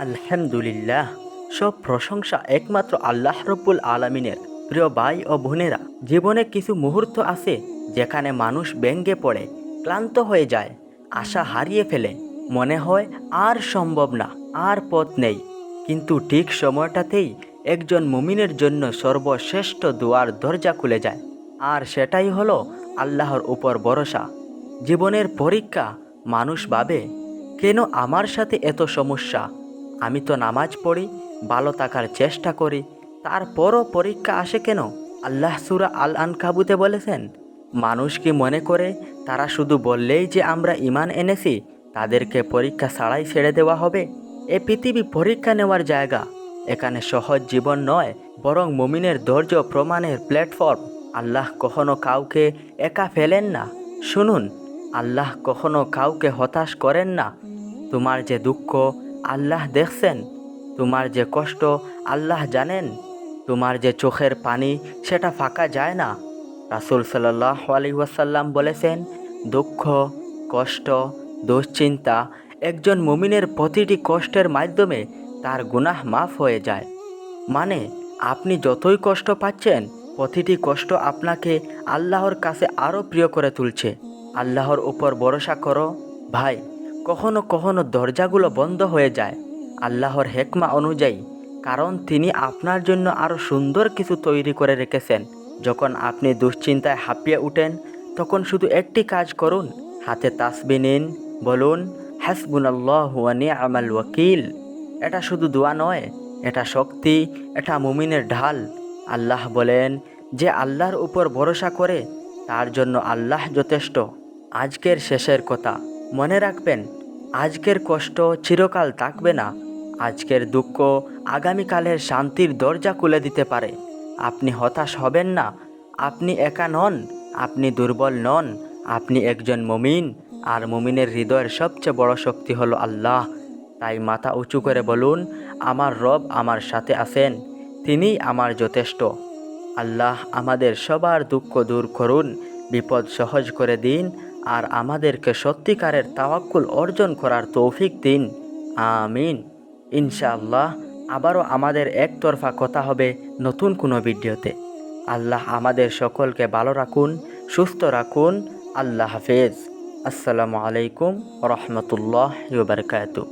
আলহামদুলিল্লাহ, সব প্রশংসা একমাত্র আল্লাহ রব্বুল আলামিনের। প্রিয় ভাই ও বোনেরা, জীবনে কিছু মুহূর্ত আছে যেখানে মানুষ ব্যঙ্গে পড়ে, ক্লান্ত হয়ে যায়, আশা হারিয়ে ফেলে, মনে হয় আর সম্ভব না, আর পথ নেই। কিন্তু ঠিক সময়টাতেই একজন মুমিনের জন্য সর্বশ্রেষ্ঠ দুয়ার দরজা খুলে যায়, আর সেটাই হলো আল্লাহর উপর ভরসা। জীবনের পরীক্ষা, মানুষ ভাবে, কেন আমার সাথে এত সমস্যা? আমি তো নামাজ পড়ি, ভালো থাকার চেষ্টা করি, তারপরও পরীক্ষা আসে কেন? আল্লাহ সূরা আল আনকাবুতে বলেছেন, মানুষ কি মনে করে তারা শুধু বললেই যে আমরা ঈমান এনেছি, তাদেরকে পরীক্ষা ছাড়াই ছেড়ে দেওয়া হবে? এ পৃথিবী পরীক্ষা নেওয়ার জায়গা। এখানে সহজ জীবন নয়, বরং মুমিনের ধৈর্য প্রমাণের প্ল্যাটফর্ম। আল্লাহ কখনো কাউকে একা ফেলেন না। শুনুন, আল্লাহ কখনো কাউকে হতাশ করেন না। তোমার যে দুঃখ আল্লাহ দেখছেন, তোমার যে কষ্ট আল্লাহ জানেন, তোমার যে চোখের পানি সেটা ফাঁকা যায় না। রাসূল সাল্লাল্লাহু আলাইহি ওয়াসাল্লাম বলেছেন, দুঃখ, কষ্ট, দুশ্চিন্তা, একজন মুমিনের প্রতিটি কষ্টের মাধ্যমে তার গুনাহ মাফ হয়ে যায়। মানে, আপনি যতই কষ্ট পাচ্ছেন, প্রতিটি কষ্ট আপনাকে আল্লাহর কাছে আরও প্রিয় করে তুলছে। আল্লাহর উপর ভরসা করো ভাই। কখনো কখনো দরজাগুলো বন্ধ হয়ে যায় আল্লাহর হেকমা অনুযায়ী, কারণ তিনি আপনার জন্য আরও সুন্দর কিছু তৈরি করে রেখেছেন। যখন আপনি দুশ্চিন্তায় হাঁপিয়ে উঠেন, তখন শুধু একটি কাজ করুন, হাতে তাসবিহ নিন, বলুন হাসবুনাল্লাহু ওয়া নি'মাল ওয়াকিল। এটা শুধু দোয়া নয়, এটা শক্তি, এটা মুমিনের ঢাল। আল্লাহ বলেন, যে আল্লাহর উপর ভরসা করে তার জন্য আল্লাহ যথেষ্ট। আজকের শেষের কথা মনে রাখবেন, আজকের কষ্ট চিরকাল থাকবে না। আজকের দুঃখ আগামীকালের শান্তির দরজা খুলে দিতে পারে। আপনি হতাশ হবেন না। আপনি একা নন, আপনি দুর্বল নন, আপনি একজন মুমিন। আর মুমিনের হৃদয়ের সবচেয়ে বড় শক্তি হলো আল্লাহ। তাই মাথা উঁচু করে বলুন, আমার রব আমার সাথে আছেন, তিনিই আমার যথেষ্ট। আল্লাহ আমাদের সবার দুঃখ দূর করুন, বিপদ সহজ করে দিন, আর আমাদেরকে সত্যিকারের তাওয়াক্কুল অর্জন করার তৌফিক দিন। আমিন। ইনশাআল্লাহ আবারও আমাদের একতরফা কথা হবে নতুন কোনো ভিডিওতে। আল্লাহ আমাদের সকলকে ভালো রাখুন, সুস্থ রাখুন। আল্লাহ হাফেজ। আসসালামু আলাইকুম ওয়া রাহমাতুল্লাহি ওয়া বারাকাতুহু।